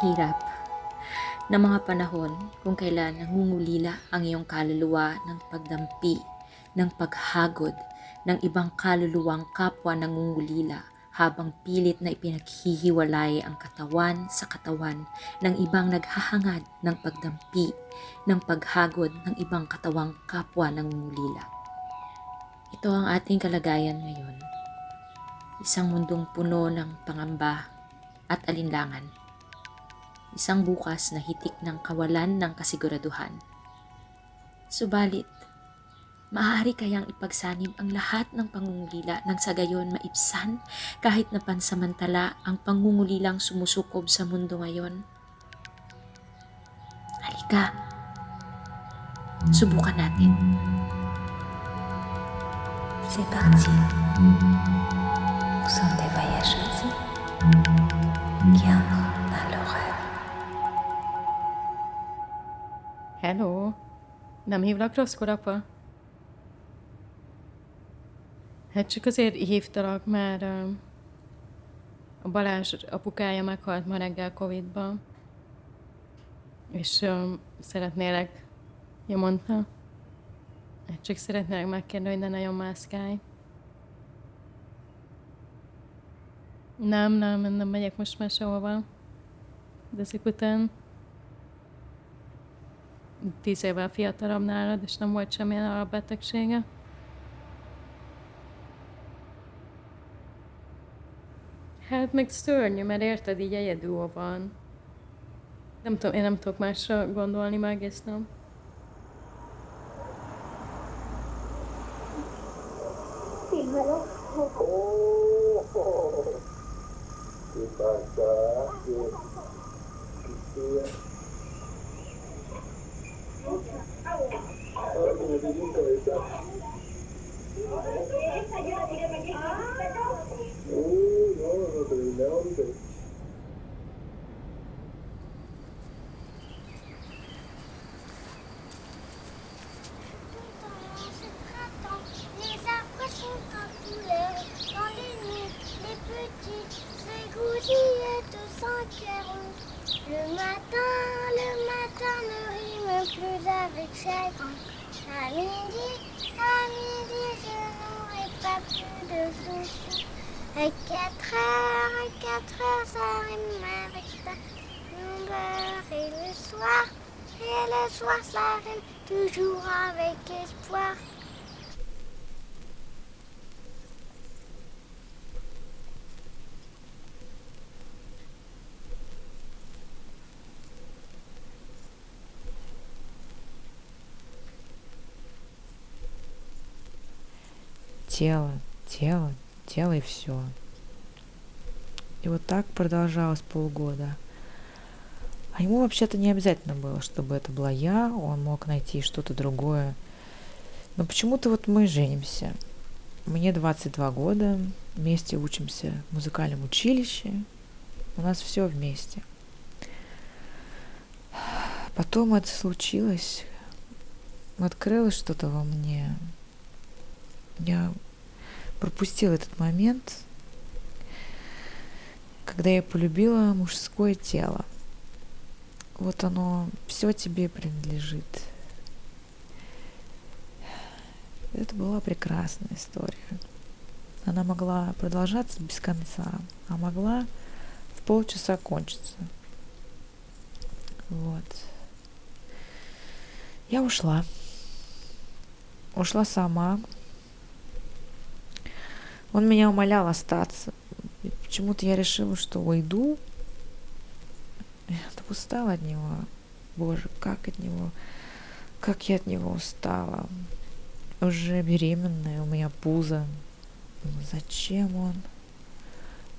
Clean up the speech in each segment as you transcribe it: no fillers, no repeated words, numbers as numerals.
hirap ng mga panahon kung kailan nangungulila ang iyong kaluluwa ng pagdampi, ng paghagod, ng ibang kaluluwang kapwa nangungulila habang pilit na ipinaghihiwalay ang katawan sa katawan ng ibang naghahangad ng pagdampi, ng paghagod ng ibang katawang kapwa nangungulila. Ito ang ating kalagayan ngayon. Isang mundong puno ng pangamba at alinlangan. Isang bukas na hitik ng kawalan ng kasiguraduhan. Subalit, maaari kayang ipagsanib ang lahat ng pangungulila nang sa gayon maibsan kahit na pansamantala ang pangungulilang sumusukob sa mundo ngayon? Halika, subukan natin. C'est parti. Nous sommes des voyageuses qui entrent dans l'horreur. Hello! Nem hívlak rosszkor, apa? Hát csak azért hívtalak, mert a Balázs apukája meghalt ma reggel Covid-ban. És szeretnélek, mondta. Hát csak szeretnélek megkérni, hogy ne nagyon mászkálj. Nem megyek most már sehova. De ezek után 10 évvel fiatalabb nálad, és nem volt semmilyen alapbetegsége. Hát meg szörnyű, mert érted, így egyedül van. Nem tudom, én nem tudok másra gondolni már egész nap. Le matin ne rime plus avec chagrin. À midi, je n'aurai pas plus de soucis. À 4 heures, ça rime avec ta longueur. Et le soir, ça rime toujours avec espoir. Тело и все. И вот так продолжалось полгода. А ему вообще-то не обязательно было, чтобы это была я, он мог найти что-то другое. Но почему-то вот мы женимся. Мне 22 года, вместе учимся в музыкальном училище. У нас все вместе. Потом это случилось. Открылось что-то во мне. Я пропустила этот момент, когда я полюбила мужское тело. Вот оно все тебе принадлежит. Это была прекрасная история. Она могла продолжаться без конца, а могла в полчаса кончиться. Вот. Я ушла. Ушла сама. Он меня умолял остаться. И почему-то я решила, что уйду. Я так устала от него. Боже, как я от него устала. Уже беременная, у меня пузо. Зачем он?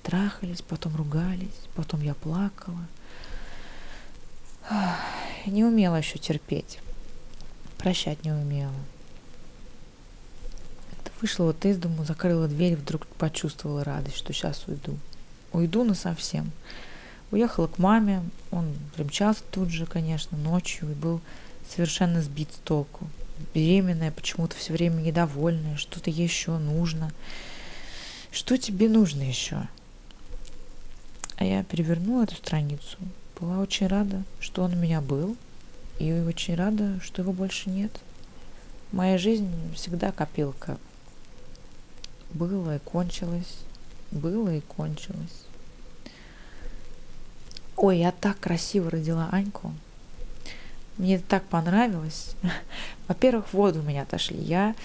Трахались, потом ругались, потом я плакала. Не умела еще терпеть. Прощать не умела. Вышла вот из дому, закрыла дверь, вдруг почувствовала радость, что сейчас уйду. Уйду насовсем. Уехала к маме, он примчался тут же, конечно, ночью и был совершенно сбит с толку. Беременная, почему-то все время недовольная, что-то ей еще нужно. Что тебе нужно еще? А я перевернула эту страницу была очень рада, что он у меня был, и очень рада, что его больше нет. Моя жизнь всегда копилка. Было и кончилось, было и кончилось. Ой, я так красиво родила Аньку. Мне это так понравилось. Во-первых, воды у меня отошли. Я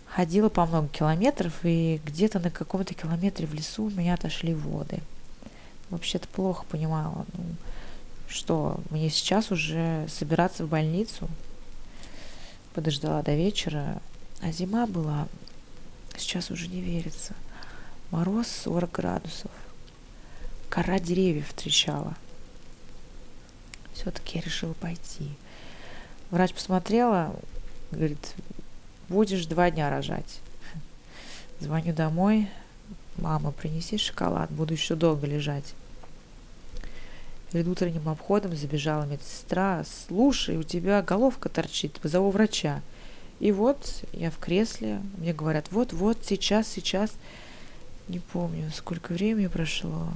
ходила по много километров, и где-то на каком-то километре в лесу у меня отошли воды. Вообще-то плохо понимала, что мне сейчас уже собираться в больницу. Подождала до вечера, а зима была, сейчас уже не верится. Мороз 40 градусов. Кора деревьев трещала. Все-таки я решила пойти. Врач посмотрела, говорит, будешь 2 дня рожать. Звоню домой. Мама, принеси шоколад, буду еще долго лежать. Перед утренним обходом забежала медсестра. Слушай, у тебя головка торчит, позову врача. И вот я в кресле, мне говорят, вот, сейчас. Не помню, сколько времени прошло.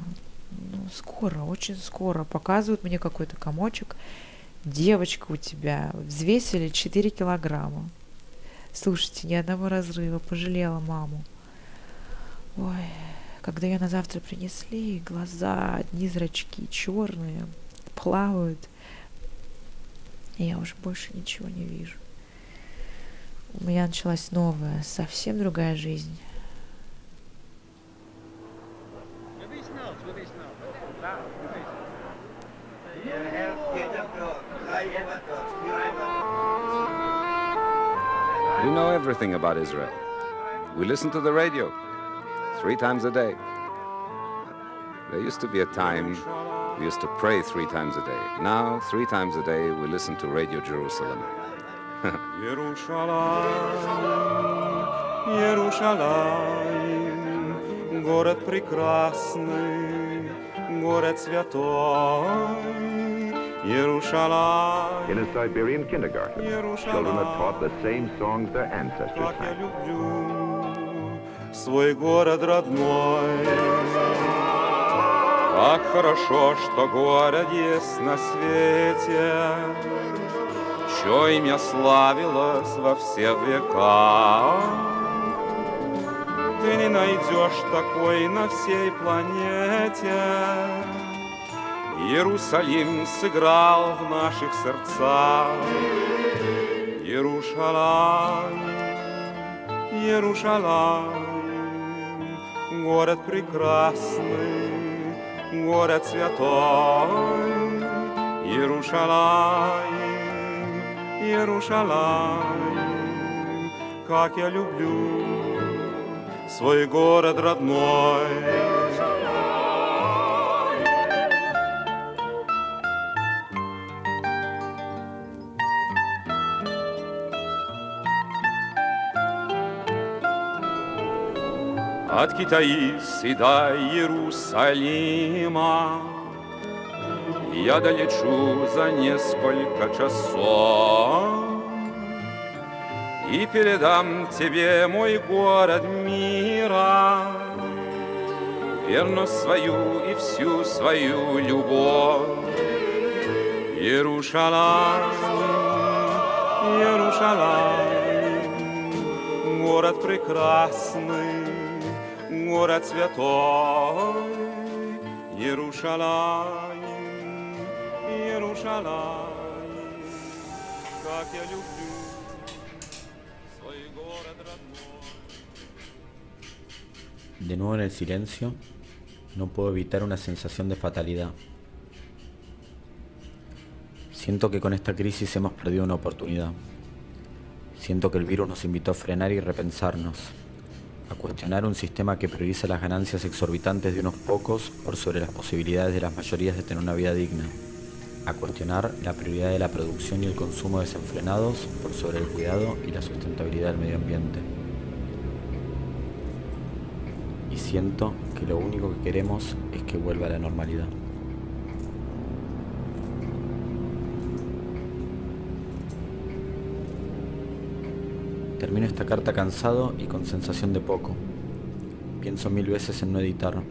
Скоро, очень скоро. Показывают мне какой-то комочек. Девочка, у тебя взвесили 4 килограмма. Слушайте, ни одного разрыва, пожалела маму. Ой, когда ее на завтра принесли, глаза, одни зрачки черные, плавают. И я уже больше ничего не вижу. У меня началась новая, совсем другая жизнь. We know everything about Israel. We listen to the radio 3 times a day. There used to be a time we used to pray 3 times a day. Now, 3 times a day, we listen to Radio Jerusalem. Иерушалаим, город прекрасный, город святой. Иерушалаим. In a Siberian kindergarten, children are taught the same songs their ancestors Как я sang. люблю свой город родной. Как хорошо, что город есть на свете, чье имя славилось во все века. Ты не найдешь такой на всей планете. Иерусалим сыграл в наших сердцах. Иерушалаим, Иерушалаим, город прекрасный, город святой. Иерушалаим, Иерушалаим, как я люблю свой город родной. От Китаисы до Иерусалима я долечу за несколько часов и передам тебе мой город мира, верность свою и всю свою любовь. Иерушалаим, Иерушалаим, город прекрасный, город святой. Иерушалаим, Иерушалаим, как я люблю свой город родной. De nuevo en el silencio, no puedo evitar una sensación de fatalidad. Siento que con esta crisis hemos perdido una oportunidad. Siento que el virus nos invitó a frenar y repensarnos, a cuestionar un sistema que prioriza las ganancias exorbitantes de unos pocos por sobre las posibilidades de las mayorías de tener una vida digna, a cuestionar la prioridad de la producción y el consumo desenfrenados por sobre el cuidado y la sustentabilidad del medio ambiente. Y siento que lo único que queremos es que vuelva a la normalidad. Termino esta carta cansado y con sensación de poco. Pienso 1000 veces en no editar,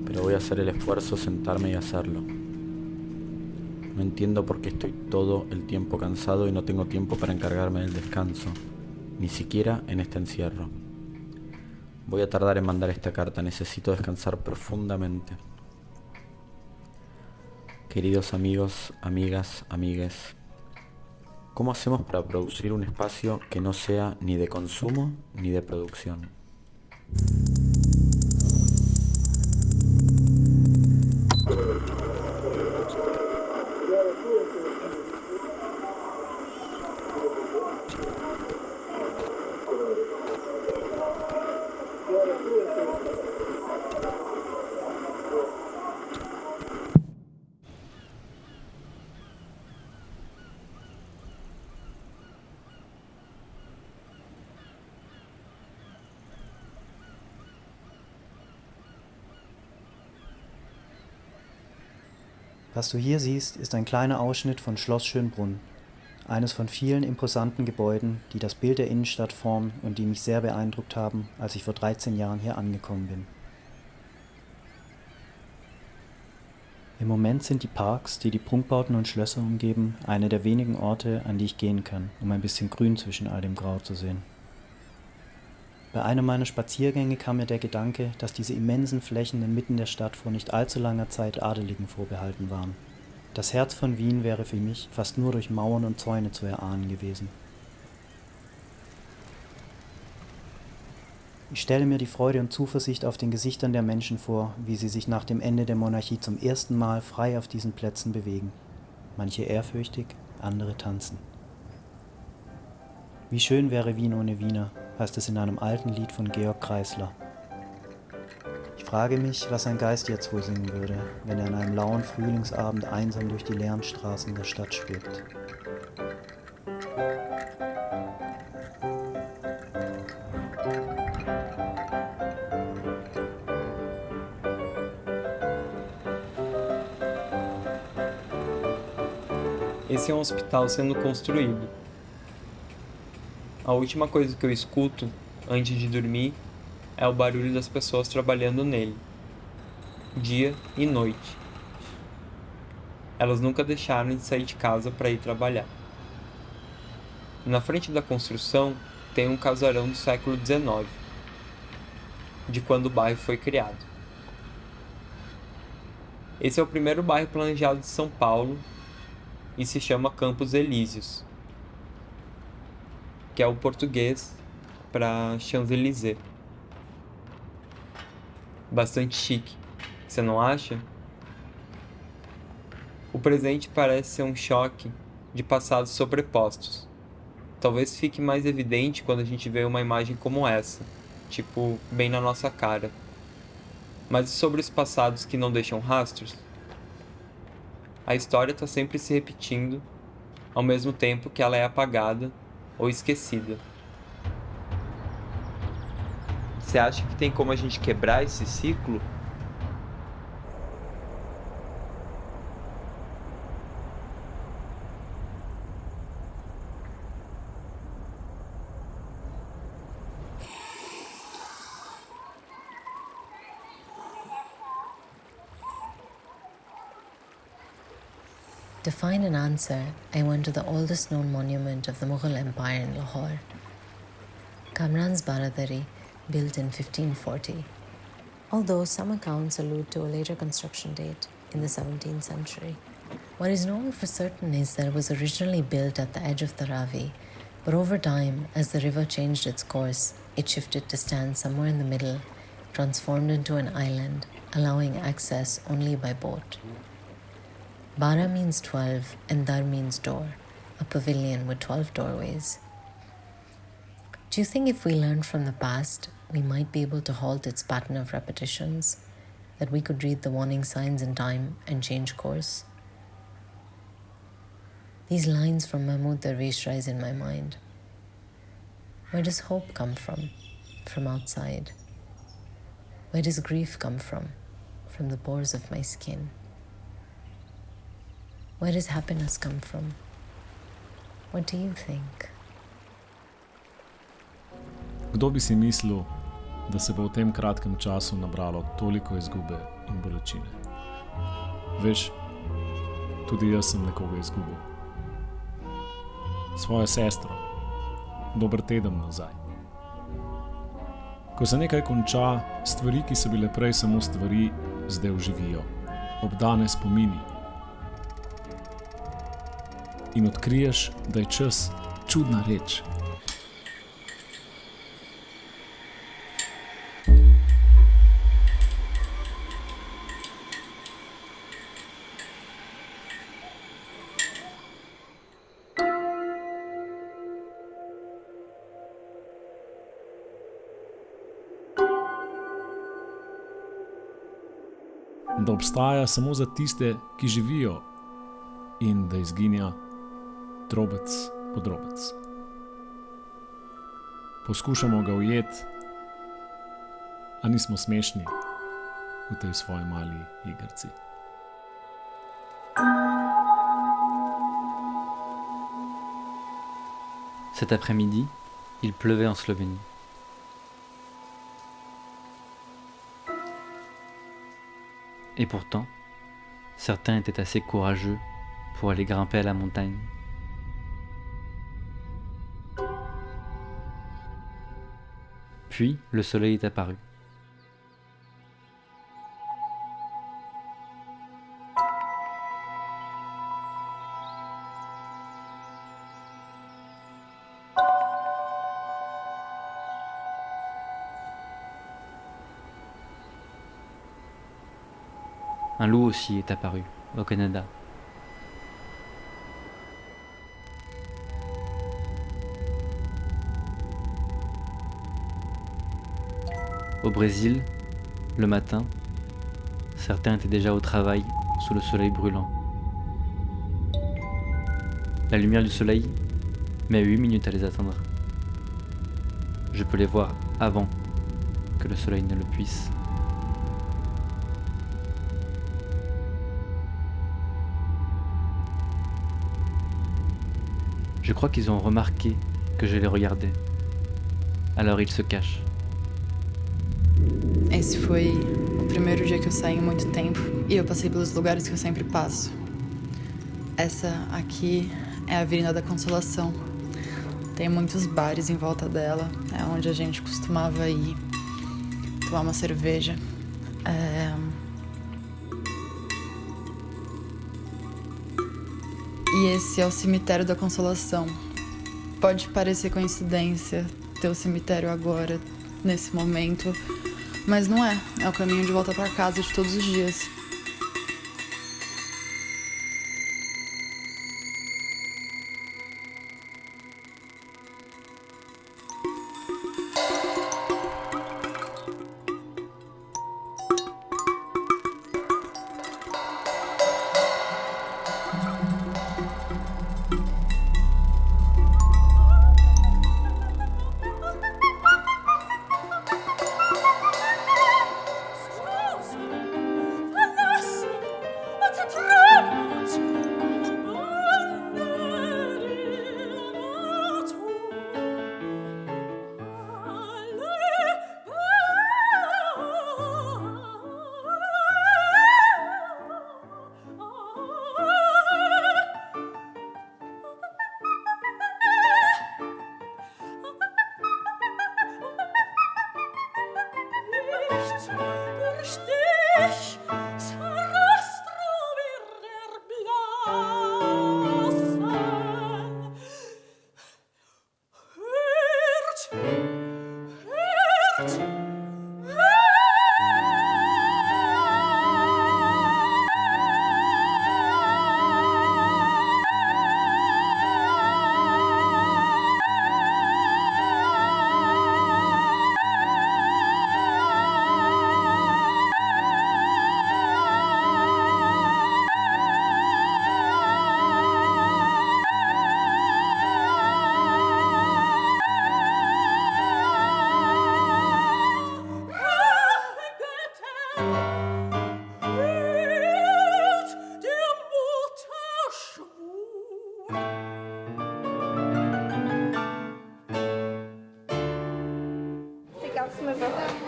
pero voy a hacer el esfuerzo, sentarme y hacerlo. No entiendo por qué estoy todo el tiempo cansado y no tengo tiempo para encargarme del descanso, ni siquiera en este encierro. Voy a tardar en mandar esta carta, necesito descansar profundamente. Queridos amigos, amigas, amigues, ¿cómo hacemos para producir un espacio que no sea ni de consumo ni de producción? Was du hier siehst, ist ein kleiner Ausschnitt von Schloss Schönbrunn, eines von vielen imposanten Gebäuden, die das Bild der Innenstadt formen und die mich sehr beeindruckt haben, als ich vor 13 Jahren hier angekommen bin. Im Moment sind die Parks, die die Prunkbauten und Schlösser umgeben, eine der wenigen Orte, an die ich gehen kann, um ein bisschen Grün zwischen all dem Grau zu sehen. Bei einem meiner Spaziergänge kam mir der Gedanke, dass diese immensen Flächen inmitten der Stadt vor nicht allzu langer Zeit Adeligen vorbehalten waren. Das Herz von Wien wäre für mich fast nur durch Mauern und Zäune zu erahnen gewesen. Ich stelle mir die Freude und Zuversicht auf den Gesichtern der Menschen vor, wie sie sich nach dem Ende der Monarchie zum ersten Mal frei auf diesen Plätzen bewegen. Manche ehrfürchtig, andere tanzen. Wie schön wäre Wien ohne Wiener, heißt es in einem alten Lied von Georg Kreisler. Ich frage mich, was ein Geist jetzt wohl singen würde, wenn er an einem lauen Frühlingsabend einsam durch die leeren Straßen der Stadt schwebt. Esse é um hospital sendo construído. A última coisa que eu escuto antes de dormir é o barulho das pessoas trabalhando nele, dia e noite. Elas nunca deixaram de sair de casa para ir trabalhar. Na frente da construção tem um casarão do século XIX, de quando o bairro foi criado. Esse é o primeiro bairro planejado de São Paulo e se chama Campos Elíseos, que é o português para Champs-Élysées. Bastante chique, você não acha? O presente parece ser um choque de passados sobrepostos. Talvez fique mais evidente quando a gente vê uma imagem como essa, tipo, bem na nossa cara. Mas e sobre os passados que não deixam rastros? A história está sempre se repetindo, ao mesmo tempo que ela é apagada ou esquecida. Você acha que tem como a gente quebrar esse ciclo? To find an answer, I went to the oldest known monument of the Mughal Empire in Lahore, Kamran's Baradari, built in 1540, although some accounts allude to a later construction date in the 17th century. What is known for certain is that it was originally built at the edge of the Ravi, but over time, as the river changed its course, it shifted to stand somewhere in the middle, transformed into an island, allowing access only by boat. Bara means 12 and Dhar means door, a pavilion with 12 doorways. Do you think if we learned from the past, we might be able to halt its pattern of repetitions, that we could read the warning signs in time and change course? These lines from Mahmoud Darwish rise in my mind. Where does hope come from? From outside. Where does grief come from? From the pores of my skin. Where does happiness come from? What do you think? Kdo bi si mislil, da se bo v tem kratkem času nabralo toliko izgube in bolečine? Veš, Tudi jaz sem nekoga izgubil. Svojo sestro, dober teden nazaj. Ko se nekaj konča, stvari, ki so bile prej samo stvari, zdaj oživijo, obdane spomini. In odkriješ, da je čas čudna reč. Da obstaja samo za tiste, ki živijo, in da izginja drobec po drobec. Poskušamo ga ujeti, a nismo smešni v tej svoji mali igrci. Cet après-midi, il pleuvait en Slovénie. Et pourtant, certains étaient assez courageux pour aller grimper à la montagne. Puis, le soleil est apparu. Un loup aussi est apparu, au Canada. Au Brésil, le matin, certains étaient déjà au travail sous le soleil brûlant. La lumière du soleil met 8 minutes à les atteindre. Je peux les voir avant que le soleil ne le puisse. Je crois qu'ils ont remarqué que je les regardais. Alors ils se cachent. Esse foi o primeiro dia que eu saí em muito tempo e eu passei pelos lugares que eu sempre passo. Essa aqui é a Avenida da Consolação. Tem muitos bares em volta dela, é onde a gente costumava ir tomar uma cerveja. E esse é o cemitério da Consolação. Pode parecer coincidência ter o cemitério agora, nesse momento, mas não é. É o caminho de volta para casa de todos os dias.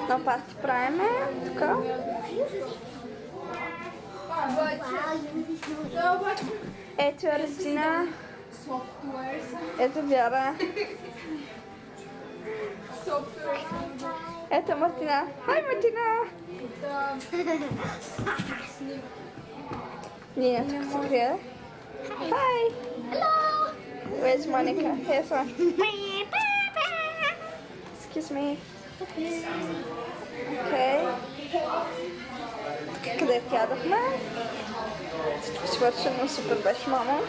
Na parte prática. Это Martina. Это Вера. Это Martina. Hi Martina. Нет, Gabriel. Hi. Hello. Where's Monica? Here's one. Excuse me. Okay. Къде ядохме? Свършено супер беше, мама.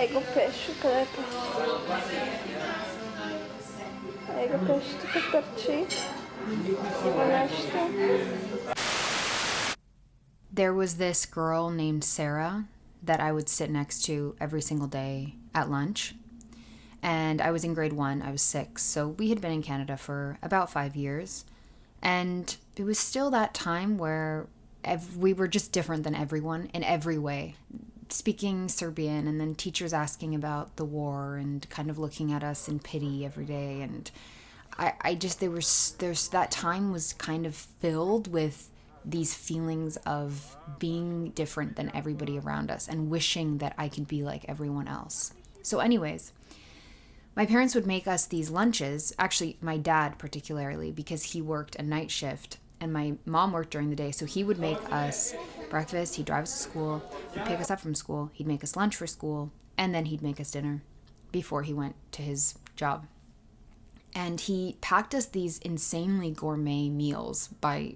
Его пеше, къде пеше? Его пеше, тук търчи. Има нещо. There was this girl named Sarah that I would sit next to every single day at lunch. And I was in grade 1, I was 6, so we had been in Canada for about 5 years. And it was still that time where we were just different than everyone in every way. Speaking Serbian, and then teachers asking about the war and kind of looking at us in pity every day. And that time was kind of filled with these feelings of being different than everybody around us and wishing that I could be like everyone else. So anyways, my parents would make us these lunches, actually my dad particularly, because he worked a night shift and my mom worked during the day, so he would make us breakfast, he'd drive us to school, he'd pick us up from school, he'd make us lunch for school, and then he'd make us dinner before he went to his job. And he packed us these insanely gourmet meals by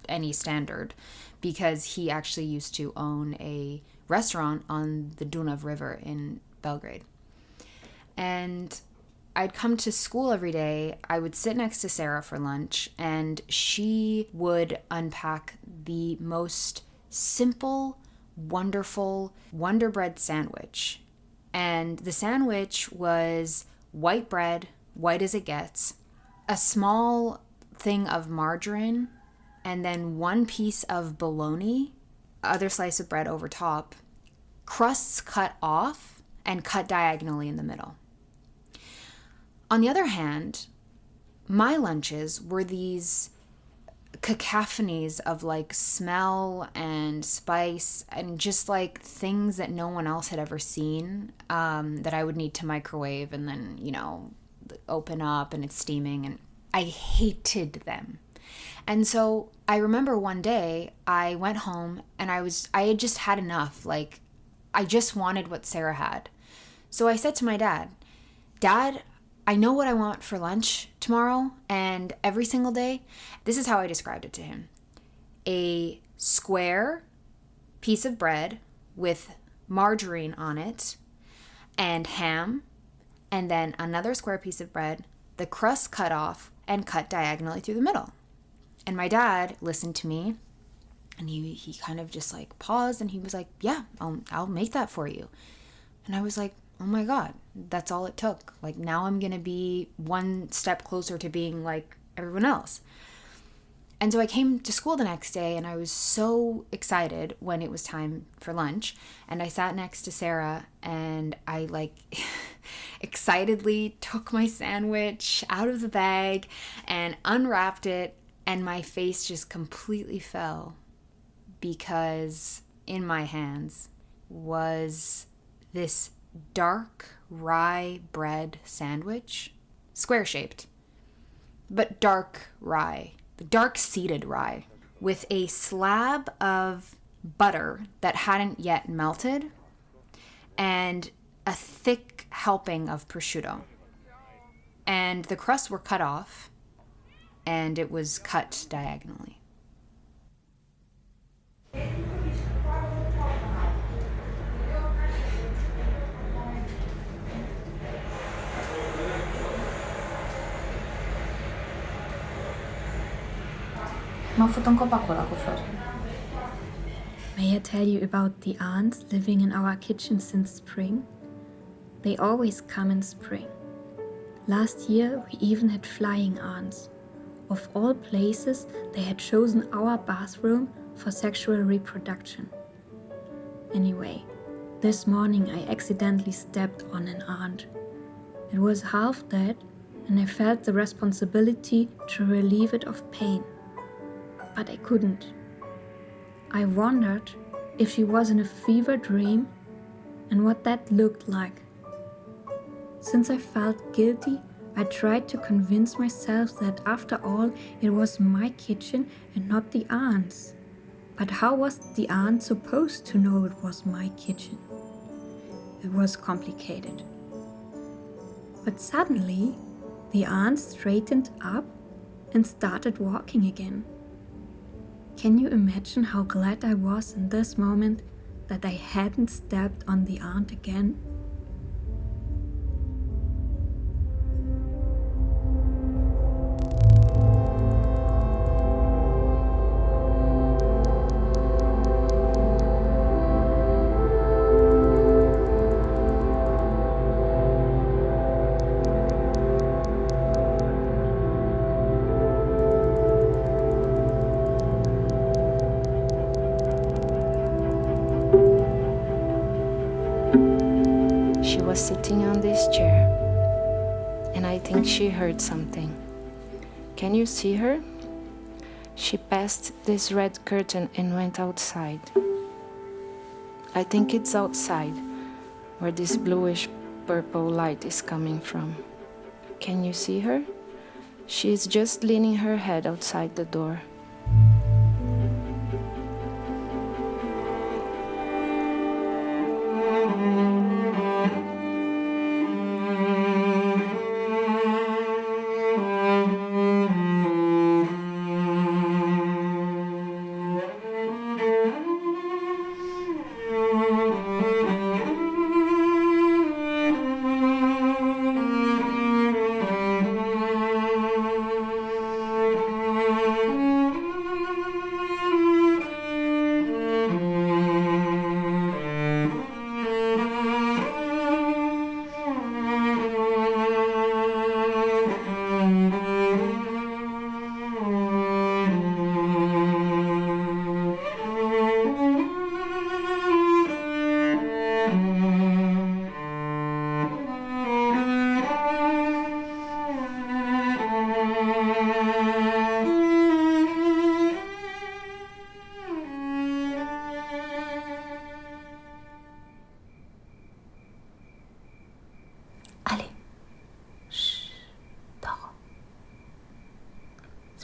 any standard, because he actually used to own a restaurant on the Dunav River in Belgrade. And I'd come to school every day. I would sit next to Sarah for lunch, and she would unpack the most simple, wonderful Wonder Bread sandwich. And the sandwich was white bread, white as it gets, a small thing of margarine, and then one piece of bologna, other slice of bread over top, crusts cut off and cut diagonally in the middle. On the other hand, my lunches were these cacophonies of like smell and spice and just like things that no one else had ever seen, that I would need to microwave and then, open up and it's steaming, and I hated them. And so I remember one day I went home and I had just had enough. Like, I just wanted what Sarah had. So I said to my dad, Dad, I know what I want for lunch tomorrow and every single day. This is how I described it to him. A square piece of bread with margarine on it and ham, and then another square piece of bread, the crust cut off and cut diagonally through the middle. And my dad listened to me, and he kind of just like paused, and he was like, yeah, I'll make that for you. And I was like, oh my God, that's all it took. Like, now I'm going to be one step closer to being like everyone else. And so I came to school the next day, and I was so excited when it was time for lunch. And I sat next to Sarah, and I like excitedly took my sandwich out of the bag and unwrapped it. And my face just completely fell, because in my hands was this dark rye bread sandwich, square-shaped, but dark rye, dark-seeded rye, with a slab of butter that hadn't yet melted and a thick helping of prosciutto. And the crusts were cut off, and it was cut diagonally. May I tell you about the ants living in our kitchen since spring? They always come in spring. Last year we even had flying ants. Of all places, they had chosen our bathroom for sexual reproduction. Anyway, this morning I accidentally stepped on an ant. It was half dead, and I felt the responsibility to relieve it of pain. But I couldn't. I wondered if she was in a fever dream and what that looked like. Since I felt guilty, I tried to convince myself that after all, it was my kitchen and not the aunt's. But how was the aunt supposed to know it was my kitchen? It was complicated. But suddenly, the aunt straightened up and started walking again. Can you imagine how glad I was in this moment that I hadn't stepped on the aunt again? She was sitting on this chair, and I think she heard something. Can you see her? She passed this red curtain and went outside. I think it's outside, where this bluish purple light is coming from. Can you see her? She is just leaning her head outside the door.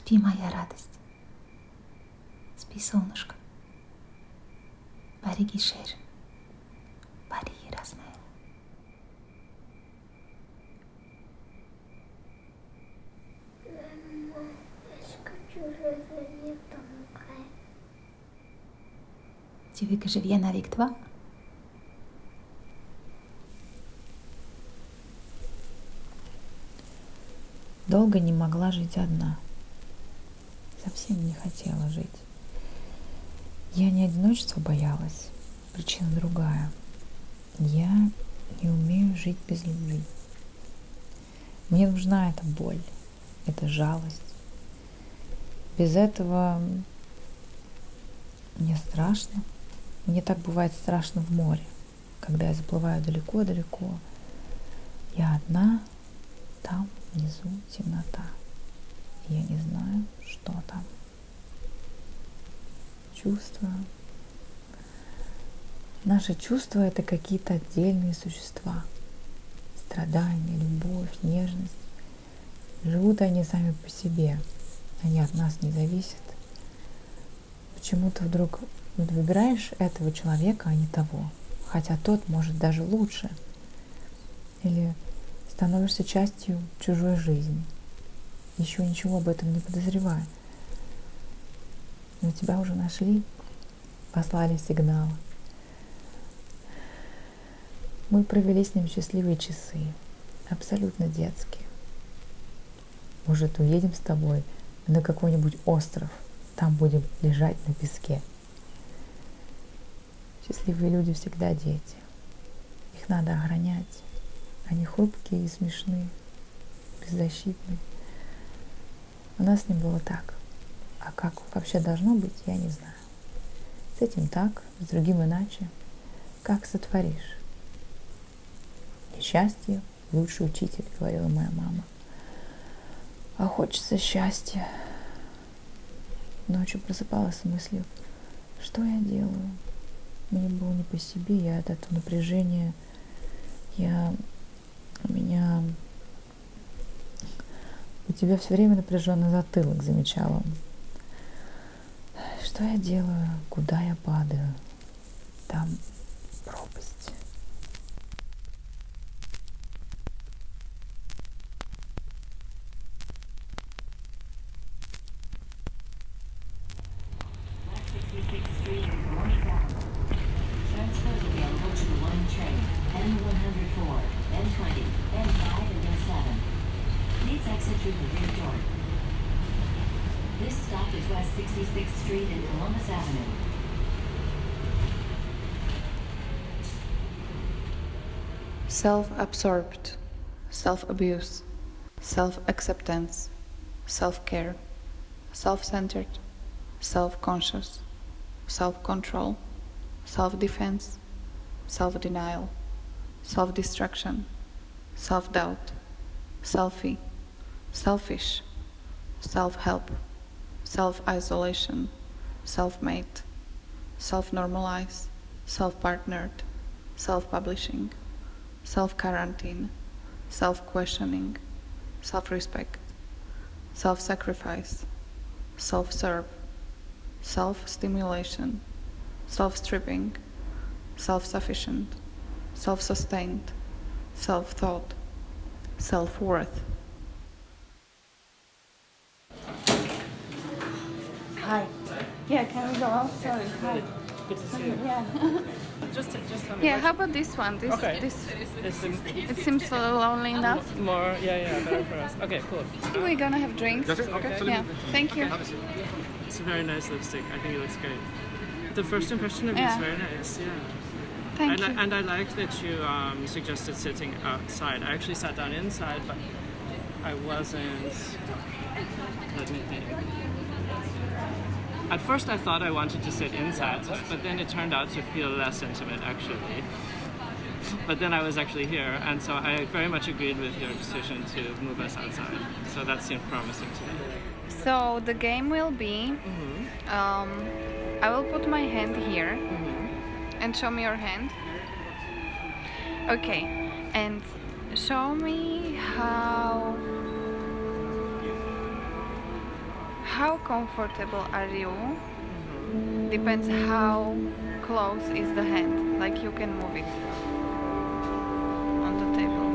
Спи, моя радость. Спи, солнышко. Береги шеир. Береги разные. Tu veux que je vienne avec toi? Долго не могла жить одна. Совсем не хотела жить. Я не одиночества боялась, причина другая. Я не умею жить без любви. Мне нужна эта боль, эта жалость. Без этого мне страшно. Мне так бывает страшно в море, когда я заплываю далеко-далеко. Я одна, там внизу темнота. И я не знаю, что там. Чувства. Наши чувства — это какие-то отдельные существа. Страдания, любовь, нежность. Живут они сами по себе. Они от нас не зависят. Почему-то вдруг выбираешь этого человека, а не того. Хотя тот может даже лучше. Или становишься частью чужой жизни. Еще ничего об этом не подозревая. Но тебя уже нашли, послали сигналы. Мы провели с ним счастливые часы, абсолютно детские. Может, уедем с тобой на какой-нибудь остров, там будем лежать на песке. Счастливые люди всегда дети. Их надо охранять. Они хрупкие и смешные, беззащитные. У нас с ним было так. А как вообще должно быть, я не знаю. С этим так, с другим иначе. Как сотворишь. Несчастье — лучший учитель, говорила моя мама. А хочется счастья. Ночью просыпалась с мыслью, Что я делаю? Мне было не по себе, я от этого напряжения, у тебя все время напряженный затылок, замечала. Что я делаю? Куда я падаю? Там пропасть. This stop is West 66th Street and Columbus Avenue. Self-absorbed, self-abuse, self-acceptance, self-care, self-centered, self-conscious, self-control, self-defense, self-denial, self-destruction, self-doubt, selfie, selfish, self-help, self-isolation, self-made, self-normalize, self-partnered, self-publishing, self-quarantine, self-questioning, self-respect, self-sacrifice, self-serve, self-stimulation, self-stripping, self-sufficient, self-sustained, self-thought, self-worth. Hi. Yeah, can we go outside? Hi. Good to see you. Yeah. Just tell me. Yeah, how about this one? Okay. It seems lonely enough. More, better for us. Okay, cool. We're gonna have drinks. Okay. Yeah, thank you. It's a very nice lipstick. I think it looks great. The first impression of you is very nice. Yeah. Thank you. And I like that you suggested sitting outside. I actually sat down inside, but I wasn't. Let me think. At first I thought I wanted to sit inside, but then it turned out to feel less intimate actually. But then I was actually here, and so I very much agreed with your decision to move us outside. So that seemed promising to me. So the game will be, I will put my hand here and show me your hand. Okay, and show me how comfortable are you? Depends how close is the hand, like you can move it on the table.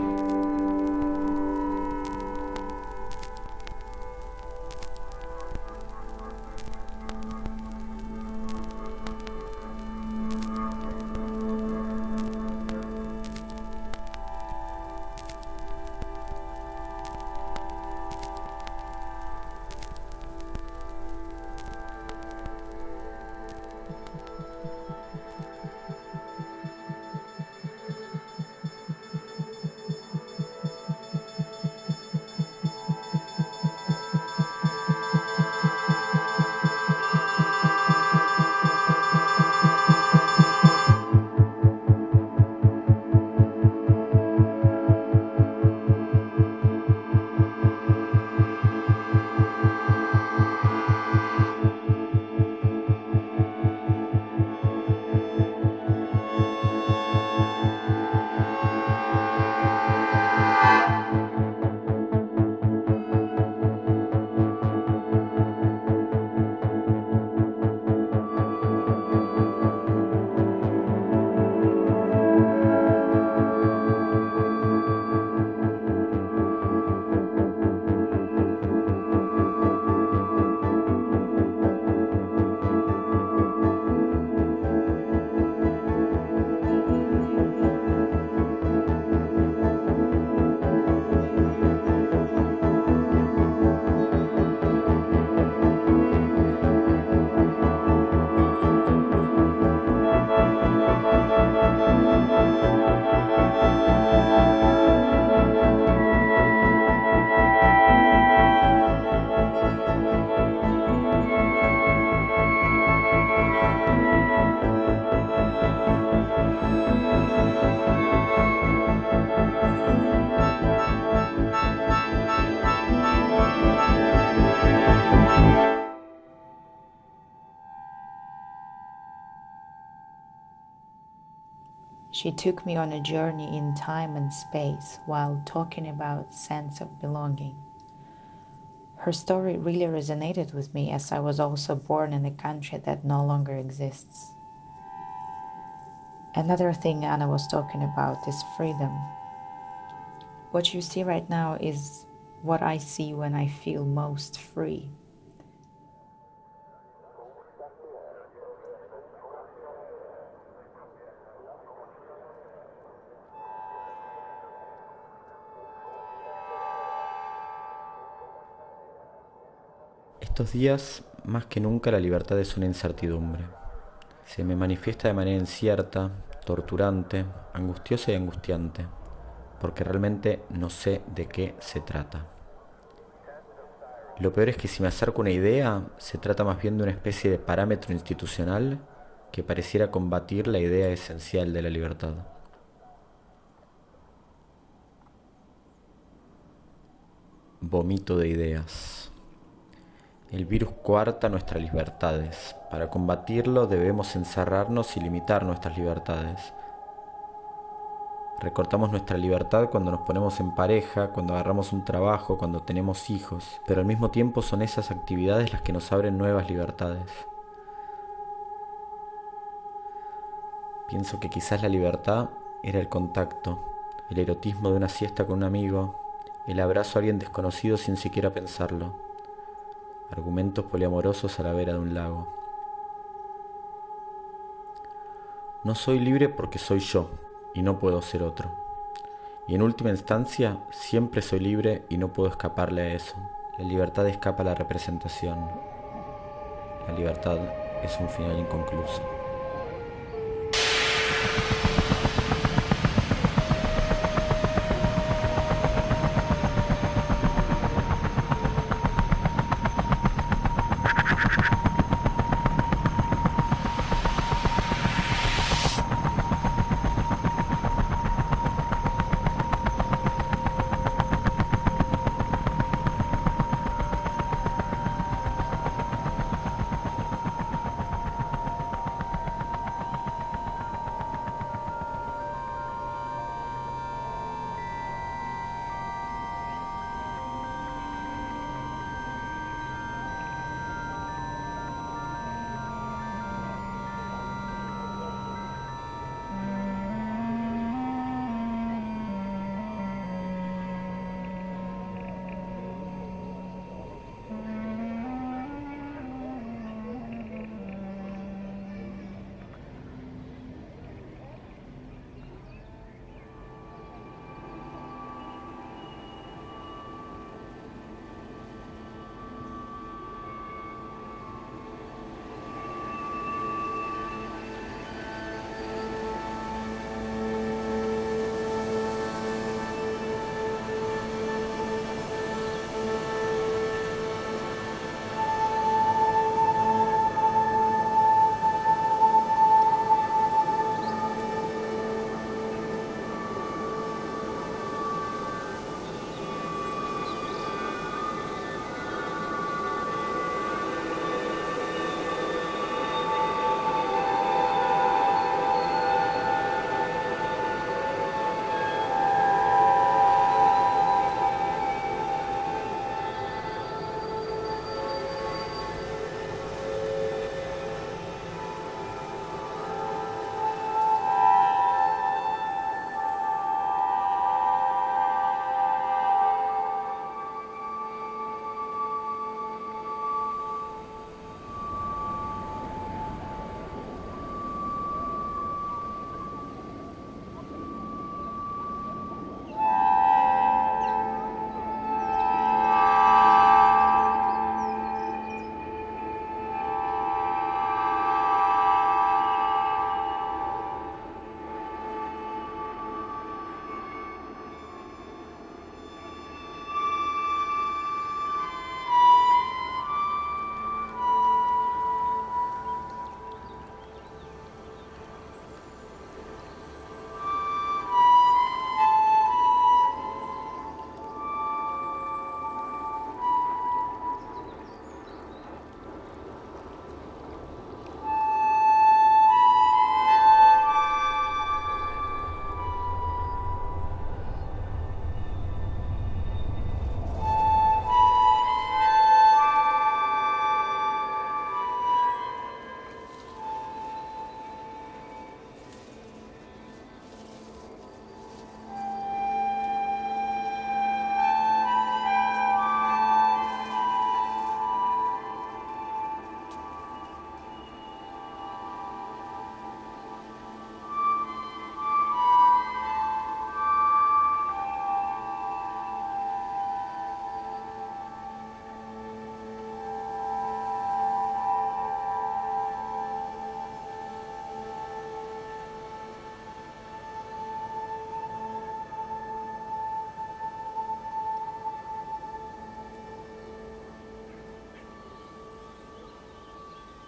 She took me on a journey in time and space while talking about sense of belonging. Her story really resonated with me, as I was also born in a country that no longer exists. Another thing Anna was talking about is freedom. What you see right now is what I see when I feel most free. Estos días, más que nunca, la libertad es una incertidumbre. Se me manifiesta de manera incierta, torturante, angustiosa y angustiante, porque realmente no sé de qué se trata. Lo peor es que si me acerco a una idea, se trata más bien de una especie de parámetro institucional que pareciera combatir la idea esencial de la libertad. Vomito de ideas. El virus coarta nuestras libertades. Para combatirlo debemos encerrarnos y limitar nuestras libertades. Recortamos nuestra libertad cuando nos ponemos en pareja, cuando agarramos un trabajo, cuando tenemos hijos, pero al mismo tiempo son esas actividades las que nos abren nuevas libertades. Pienso que quizás la libertad era el contacto, el erotismo de una siesta con un amigo, el abrazo a alguien desconocido sin siquiera pensarlo. Argumentos poliamorosos a la vera de un lago. No soy libre porque soy yo y no puedo ser otro. Y en última instancia, siempre soy libre y no puedo escaparle a eso. La libertad escapa a la representación. La libertad es un final inconcluso.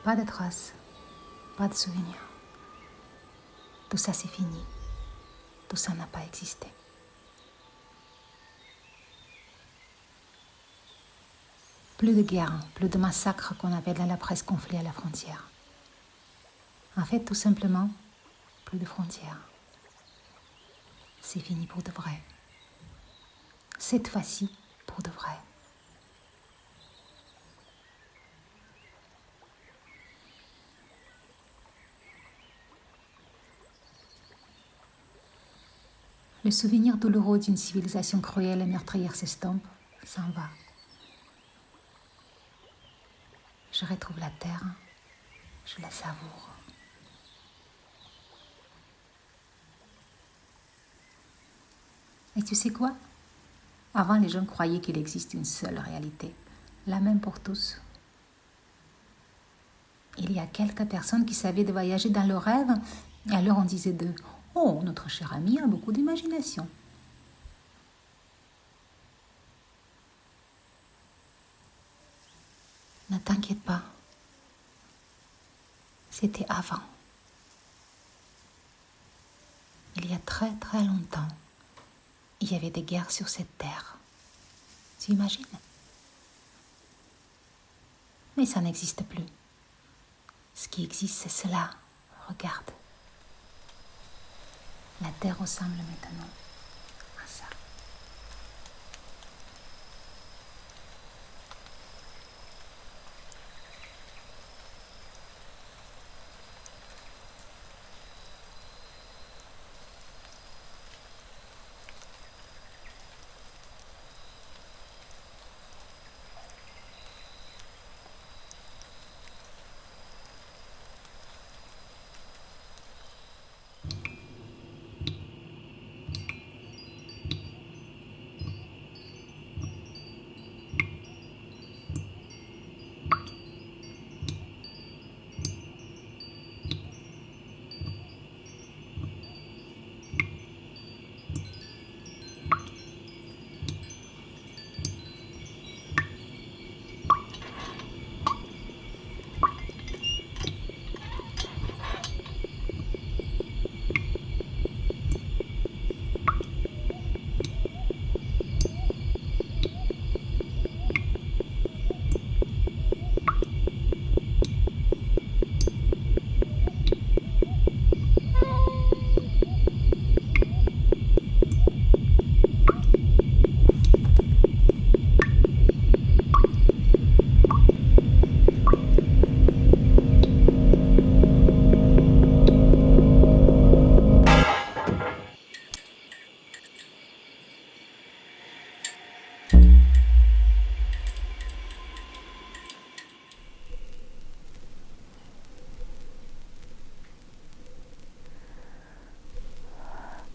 Pas de traces, pas de souvenirs. Tout ça c'est fini. Tout ça n'a pas existé. Plus de guerre, plus de massacres qu'on appelle dans la presse conflits à la frontière. En fait, tout simplement, plus de frontières. C'est fini pour de vrai. Cette fois-ci, pour de vrai. Le souvenir douloureux d'une civilisation cruelle et meurtrière s'estompe, s'en va. Je retrouve la terre, je la savoure. Et tu sais quoi? Avant, les gens croyaient qu'il existe une seule réalité, la même pour tous. Il y a quelques personnes qui savaient de voyager dans leurs rêves, et alors on disait d'eux, « Oh, notre cher ami a beaucoup d'imagination. » Ne t'inquiète pas, c'était avant. Il y a très très longtemps, il y avait des guerres sur cette terre. Tu imagines? Mais ça n'existe plus. Ce qui existe, c'est cela. Regarde. La terre ressemble maintenant à ça.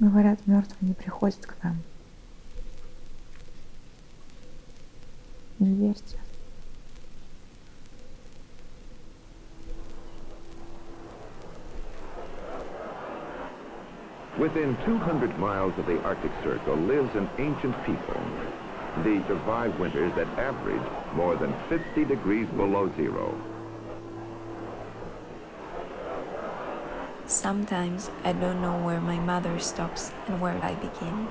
Говорят, мертвые не приходят к нам. Не верьте. Within 200 miles of the Arctic Circle lives an ancient people. They survive winters that average more than 50 degrees below zero. Sometimes I don't know where my mother stops and where I begin.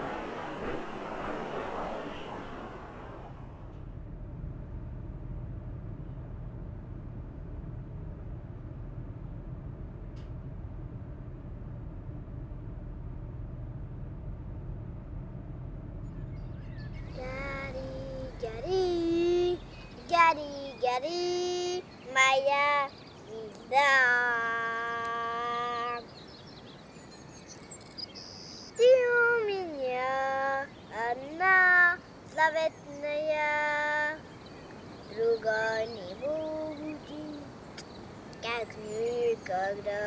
Gari, gari, gari, Maya, Dhar. Ты у меня одна, заветная, другой не будет, как никогда.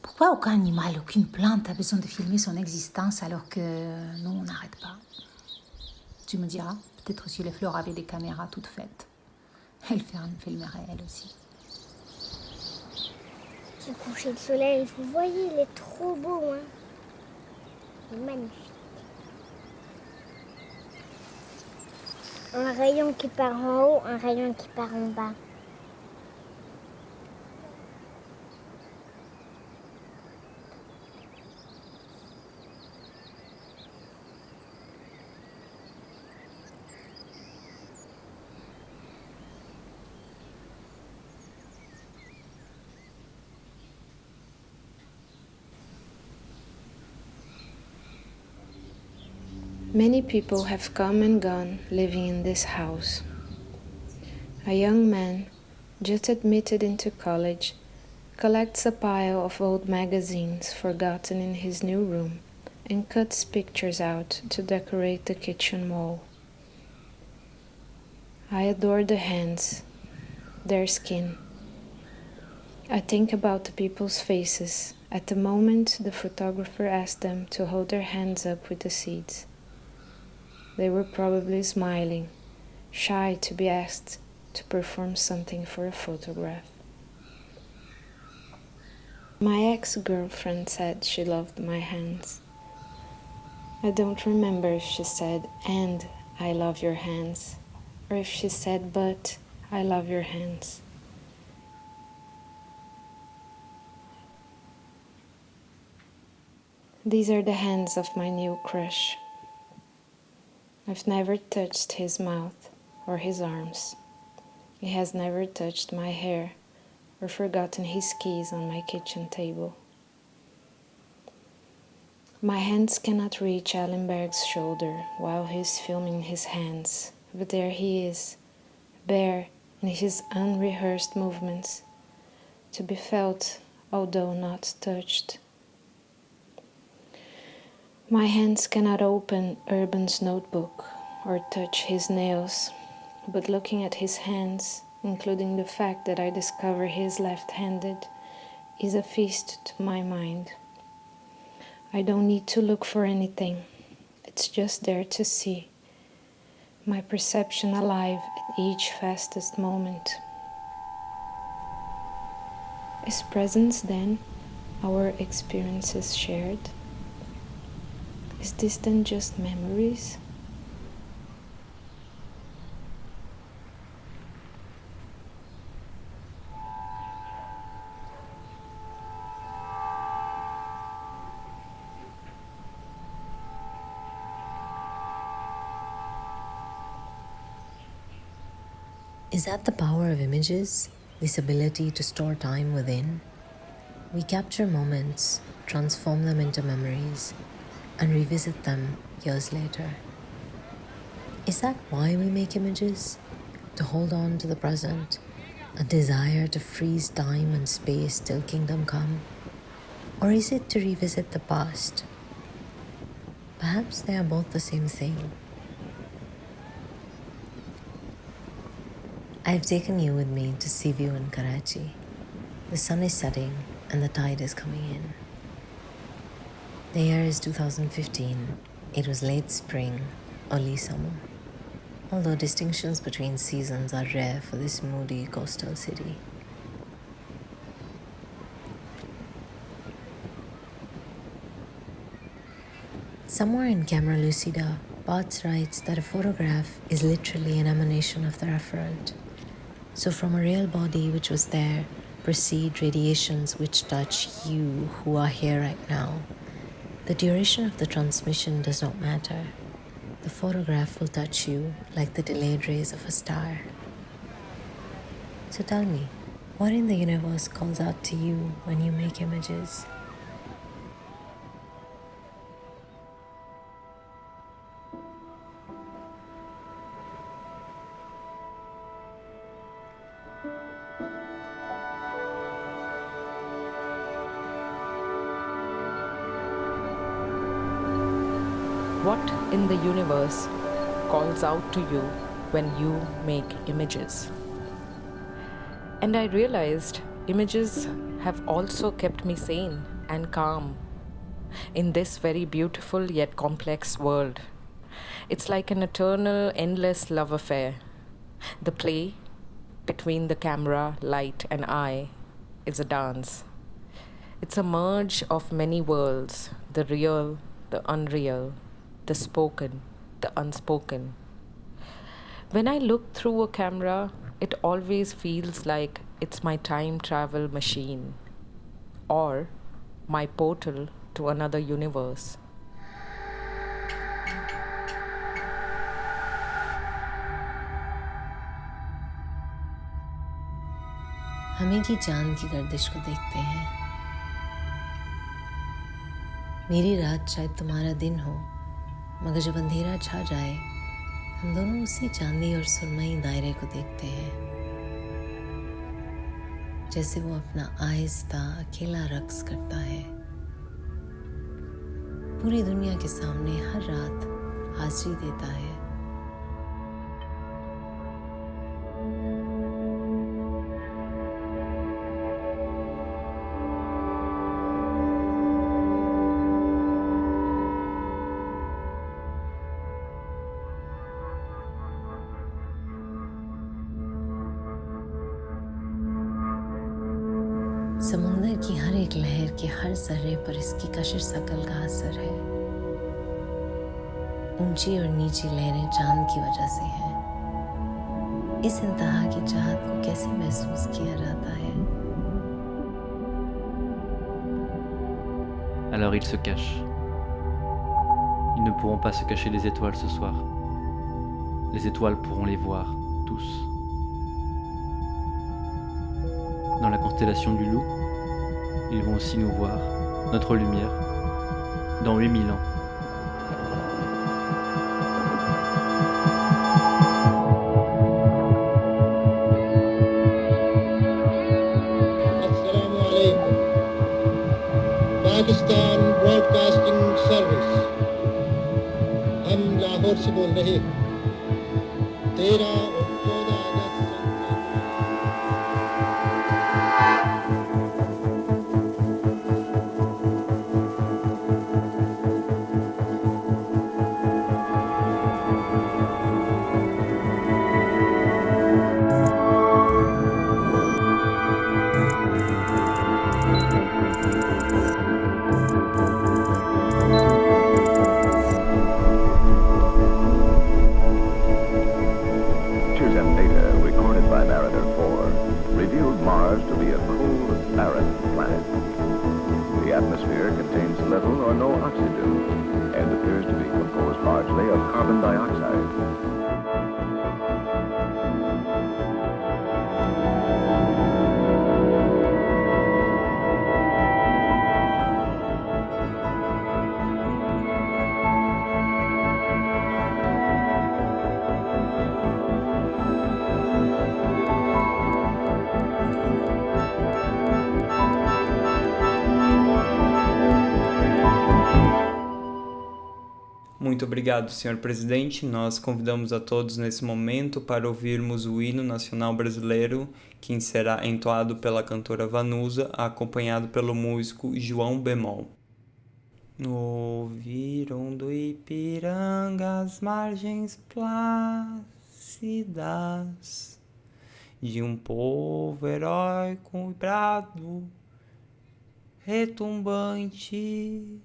Pourquoi aucun animal, aucune plante a besoin de filmer son existence alors que nous, on n'arrête pas? Tu me diras, peut-être si les fleurs avaient des caméras toutes faites, elles filmeraient elles aussi. Ce coucher de soleil, vous voyez, il est trop beau, hein? Il est magnifique. Un rayon qui part en haut, un rayon qui part en bas. Many people have come and gone living in this house. A young man, just admitted into college, collects a pile of old magazines forgotten in his new room and cuts pictures out to decorate the kitchen wall. I adore the hands, their skin. I think about the people's faces at the moment the photographer asked them to hold their hands up with the seeds. They were probably smiling, shy to be asked to perform something for a photograph. My ex-girlfriend said she loved my hands. I don't remember if she said, "And I love your hands," or if she said, "But I love your hands." These are the hands of my new crush. I've never touched his mouth or his arms. He has never touched my hair or forgotten his keys on my kitchen table. My hands cannot reach Alemberg's shoulder while he is filming his hands, but there he is, bare in his unrehearsed movements, to be felt although not touched. My hands cannot open Urban's notebook or touch his nails, but looking at his hands, including the fact that I discover he is left-handed, is a feast to my mind. I don't need to look for anything, it's just there to see, my perception alive at each fastest moment. Is presence then our experiences shared? Is this then just memories? Is that the power of images, this ability to store time within? We capture moments, transform them into memories, and revisit them years later. Is that why we make images? To hold on to the present, a desire to freeze time and space till kingdom come? Or is it to revisit the past? Perhaps they are both the same thing. I've taken you with me to sea view in Karachi. The sun is setting and the tide is coming in. The year is 2015. It was late spring, early summer. Although distinctions between seasons are rare for this moody coastal city. Somewhere in Camera Lucida, Barthes writes that a photograph is literally an emanation of the referent. So from a real body which was there proceed radiations which touch you who are here right now. The duration of the transmission does not matter. The photograph will touch you like the delayed rays of a star. So tell me, what in the universe calls out to you when you make images? What in the universe calls out to you when you make images? And I realized images have also kept me sane and calm in this very beautiful yet complex world. It's like an eternal, endless love affair. The play between the camera, light, and I is a dance. It's a merge of many worlds, the real, the unreal, the spoken, the unspoken. When I look through a camera, it always feels like it's my time travel machine or my portal to another universe. हमें की चांद की गर्दिश को देखते हैं। मेरी रात शायद तुम्हारा दिन हो, मगर जब अंधेरा छा जाए हम दोनों उसी चांदी और सुरमई दायरे को देखते हैं, जैसे वो अपना आहिस्ता अकेला रक्स करता है, पूरी दुनिया के सामने हर रात हाजिरी देता है। समुंदर की हर एक लहर के हर जर्रे पर इसकी कशिश शकल का असर है। ऊंची और नीची लहरें चांद की वजह से हैं। इस इंतहा की चाहत को कैसे महसूस किया जाता है? Alors ils se cachent. Ils ne pourront pas se cacher les étoiles ce soir. Les étoiles pourront les voir, tous. Dans la constellation du loup, ils vont aussi nous voir, notre lumière, dans 8000 ans. Assalamu alaikum. Pakistan Broadcasting Service. हम लाहौर से बोल रहे हैं। 13 और 14 अगस्त Muito obrigado, senhor presidente. Nós convidamos a todos nesse momento para ouvirmos o hino nacional brasileiro, que será entoado pela cantora Vanusa, acompanhado pelo músico João bemol. Ouviram do Ipiranga as margens plácidas de um povo heróico e brado, retumbante.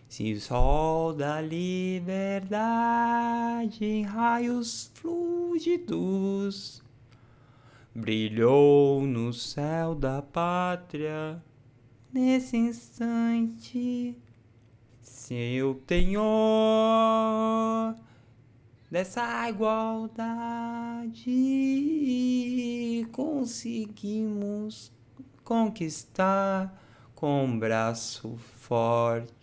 Se o sol da liberdade em raios flúdidos brilhou no céu da pátria nesse instante, seu penhor dessa igualdade conseguimos conquistar com braço forte.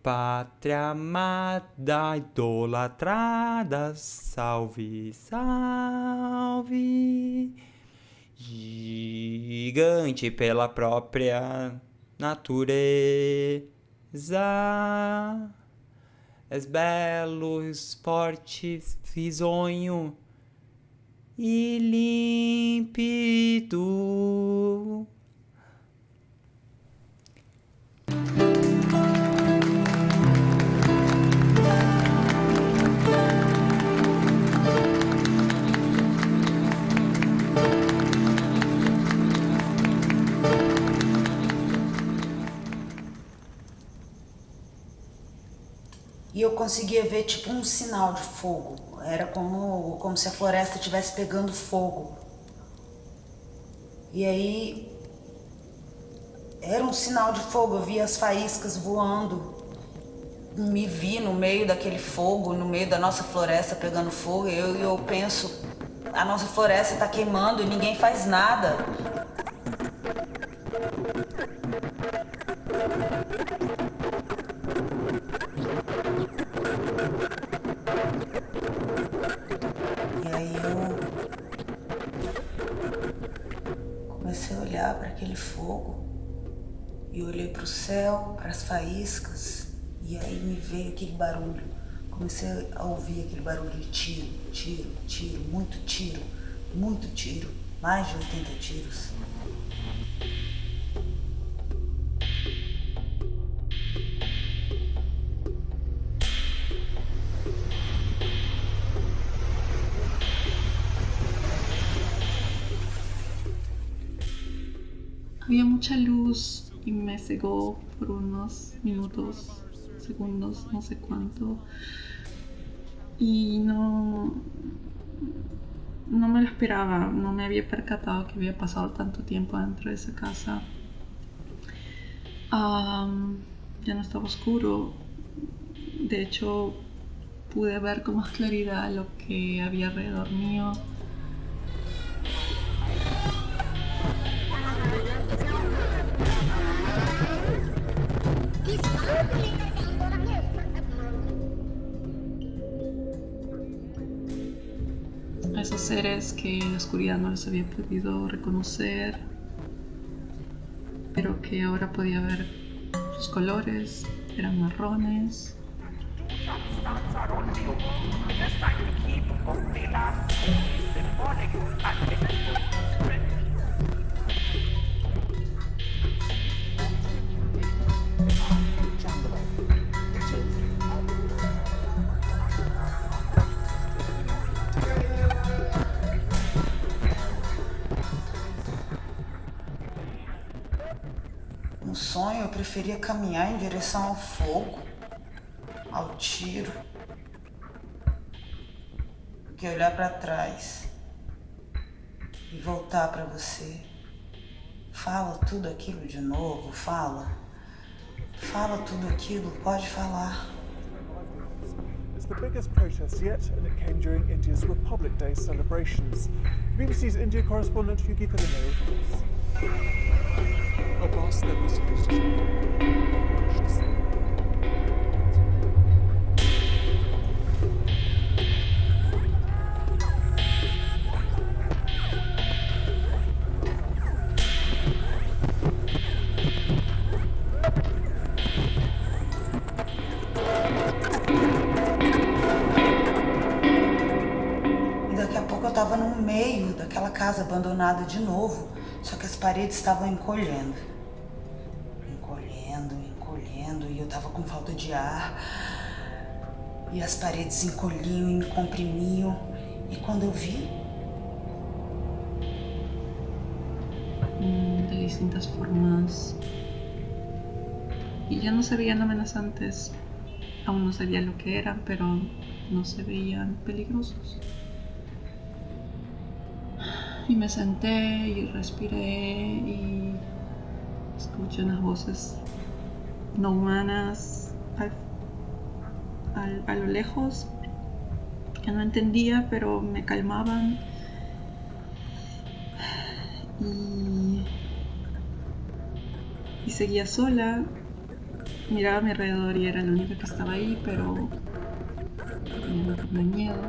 Pátria amada, idolatrada, salve, salve. Gigante pela própria natureza. És belo, forte, risonho e límpido. e eu conseguia ver tipo um sinal de fogo. Era como se a floresta estivesse pegando fogo. E aí era um sinal de fogo, eu via as faíscas voando. Me vi no meio daquele fogo, no meio da nossa floresta pegando fogo, e eu penso, a nossa floresta está queimando e ninguém faz nada. E aí eu comecei a olhar para aquele fogo e olhei para o céu, para as faíscas. E aí me veio aquele barulho, comecei a ouvir aquele barulho de tiro, tiro, tiro, muito tiro, mais de 80 tiros. Había mucha luz y me cegó por unos minutos, segundos, no sé cuánto, y no me lo esperaba, no me había percatado que había pasado tanto tiempo dentro de esa casa. Ya no estaba oscuro, de hecho pude ver con más claridad lo que había alrededor mío. A esos seres que en la oscuridad no los había podido reconocer, pero que ahora podía ver sus colores, eran marrones. No sonho eu preferia caminhar em direção ao fogo, ao tiro, do que olhar para trás e voltar para você. Fala tudo aquilo de novo, fala tudo aquilo, pode falar. It's the biggest protest yet, and it came during India's Republic Day celebrations. BBC's India correspondent Yuki Kadene reports. A bus that was used as estava no meio daquela casa abandonada de novo, só que as paredes estavam encolhendo, e eu estava com falta de ar, e as paredes encolhiam e me comprimiam, e quando eu vi... de distintas formas, y ya no se veían amenazantes, aún no sabía lo que eran, pero no se veían peligrosos. Y me senté y respiré y escuché unas voces no humanas a lo lejos que no entendía, pero me calmaban. Y seguía sola, miraba a mi alrededor y era la única que estaba ahí, pero me miedo.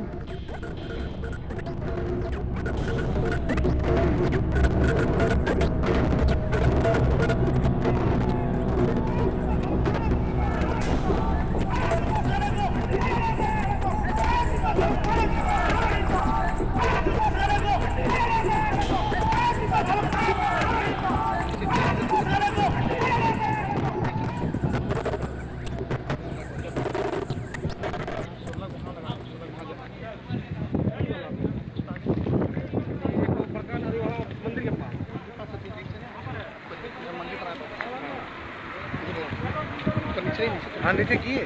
नीचे किए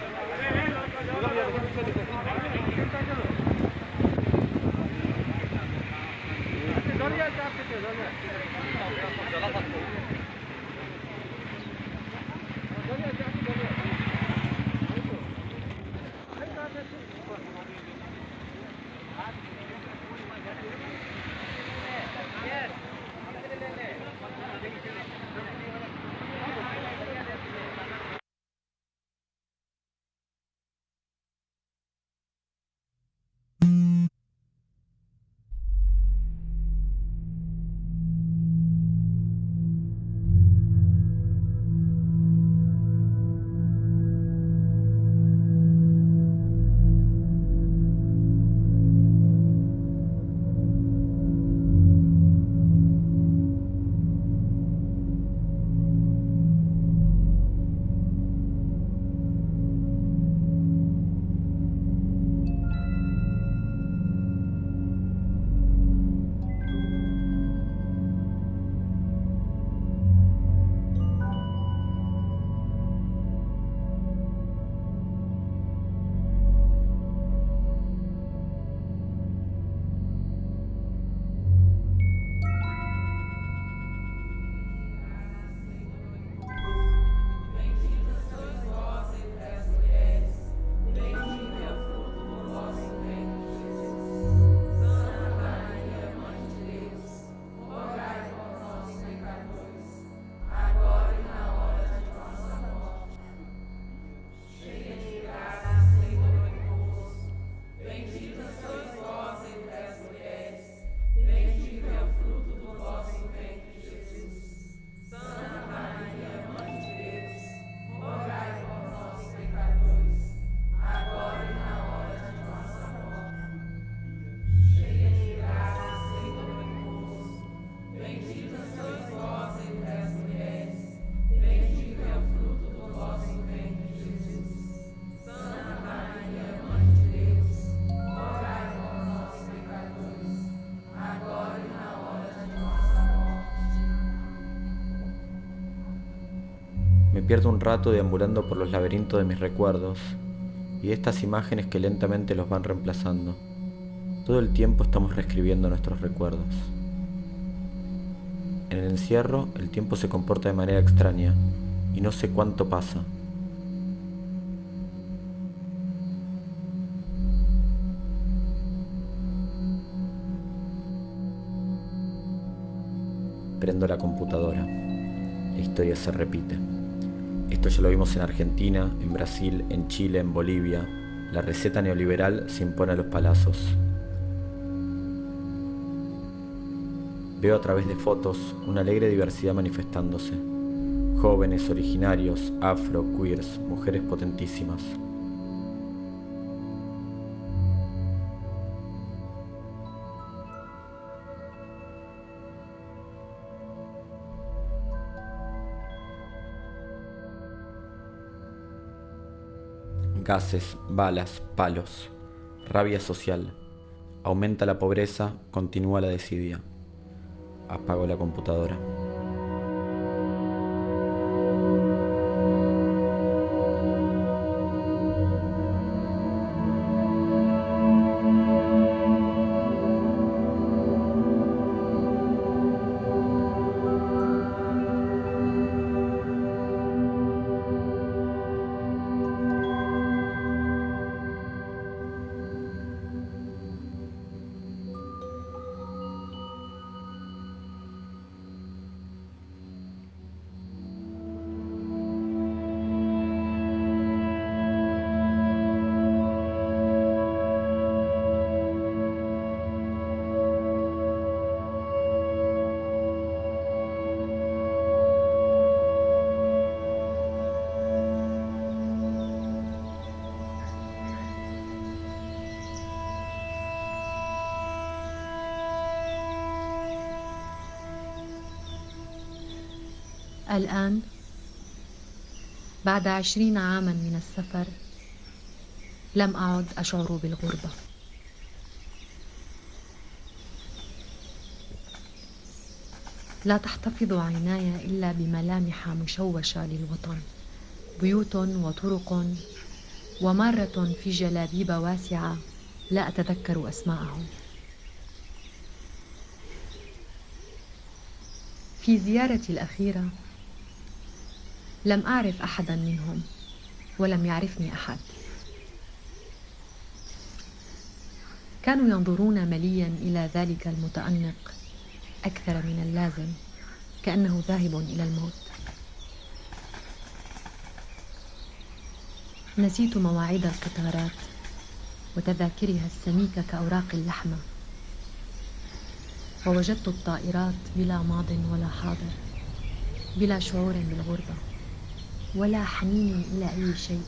Me pierdo un rato deambulando por los laberintos de mis recuerdos y estas imágenes que lentamente los van reemplazando. Todo el tiempo estamos reescribiendo nuestros recuerdos. En el encierro, el tiempo se comporta de manera extraña y no sé cuánto pasa. Prendo la computadora. La historia se repite. Esto ya lo vimos en Argentina, en Brasil, en Chile, en Bolivia. La receta neoliberal se impone a los palazos. Veo a través de fotos una alegre diversidad manifestándose. Jóvenes, originarios, afro, queers, mujeres potentísimas. Gases, balas, palos, rabia social. Aumenta la pobreza, continúa la desidia. Apago la computadora. الآن بعد 20 عاما من السفر لم أعد أشعر بالغربة. لا تحتفظ عيناي إلا بملامح مشوشة للوطن، بيوت وطرق ومارة في جلابيب واسعة لا أتذكر أسماءهم. في زيارتي الأخيرة لم أعرف أحدا منهم ولم يعرفني أحد. كانوا ينظرون مليا إلى ذلك المتأنق أكثر من اللازم، كأنه ذاهب إلى الموت. نسيت مواعيد القطارات وتذاكرها السميكة كأوراق اللحمة، ووجدت الطائرات بلا ماض ولا حاضر، بلا شعور بالغربة ولا حنين إلى أي شيء.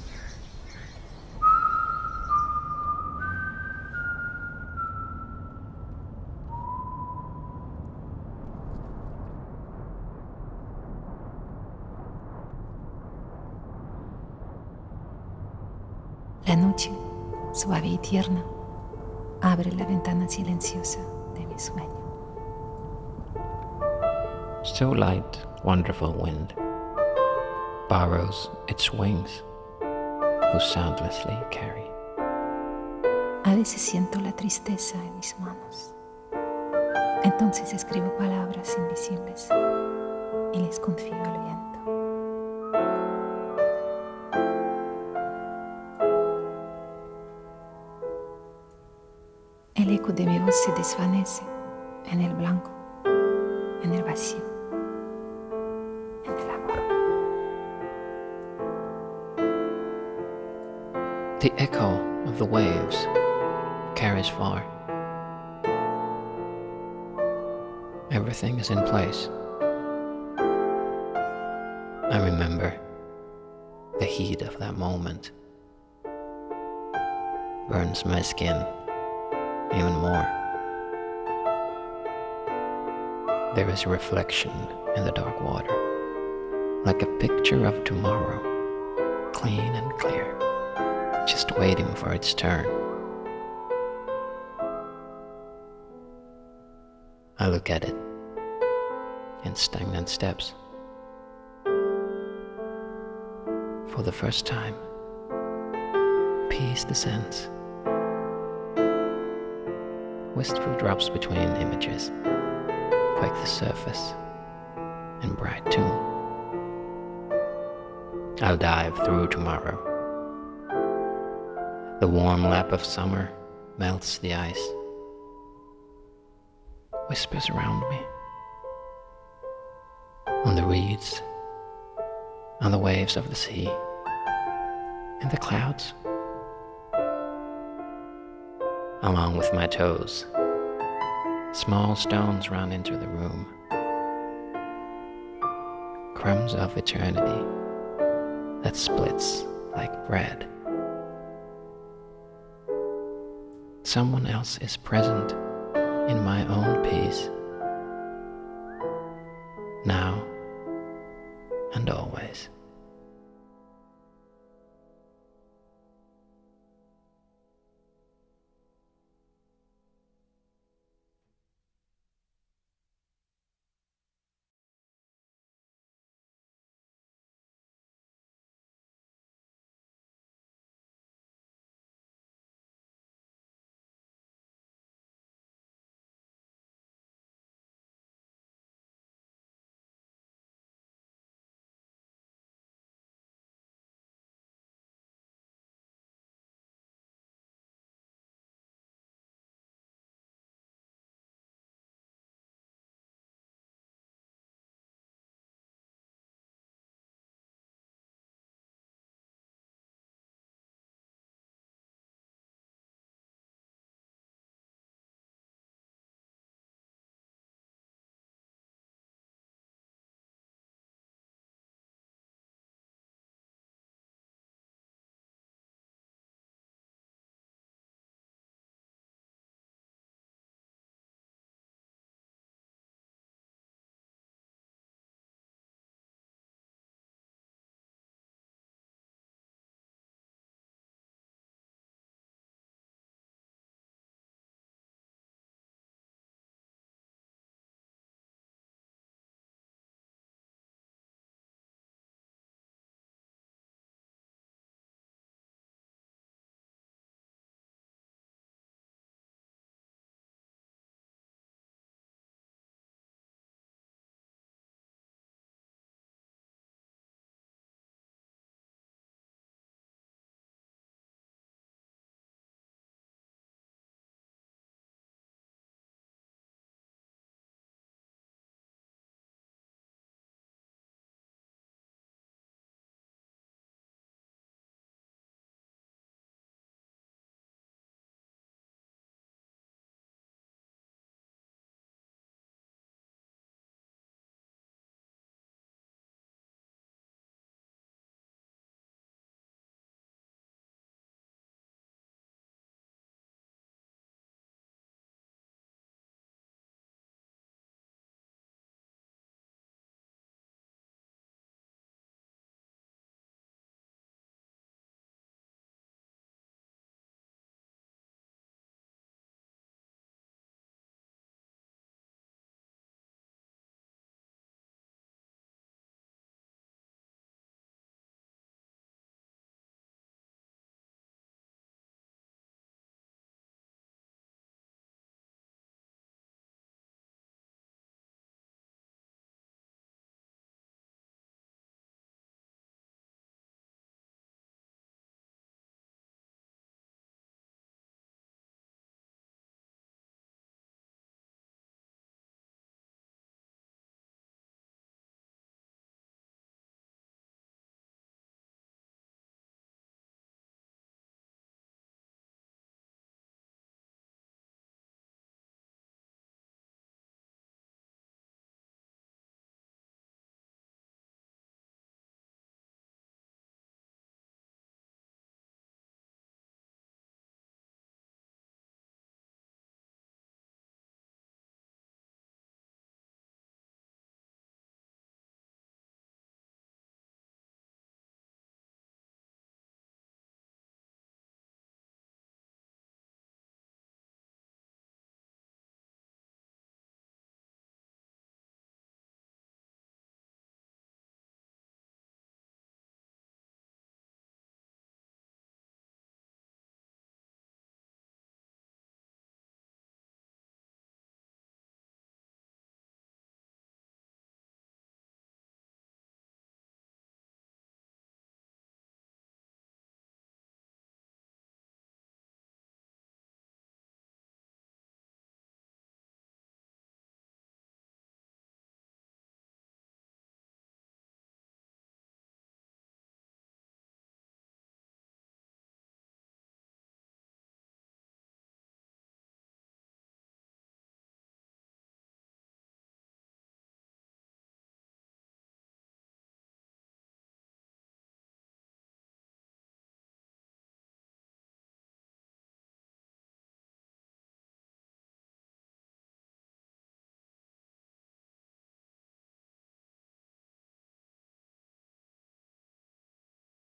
La noche, suave y tierna, abre la ventana silenciosa de mi sueño. So light, wonderful wind borrows its wings, who soundlessly carry. A veces siento la tristeza en mis manos. Entonces escribo palabras invisibles y les confío al viento. El eco de mi voz se desvanece en el blanco, en el vacío, en el amor. The echo of the waves carries far. Everything is in place. I remember the heat of that moment burns my skin even more. There is a reflection in the dark water, like a picture of tomorrow, clean and clear, just waiting for its turn. I look at it in stagnant steps. For the first time, peace descends. Wistful drops between images quake the surface in bright tune. I'll dive through tomorrow. The warm lap of summer melts the ice, whispers around me, on the reeds, on the waves of the sea, in the clouds. Along with my toes, small stones run into the room, crumbs of eternity that splits like bread. Someone else is present in my own peace, now and always.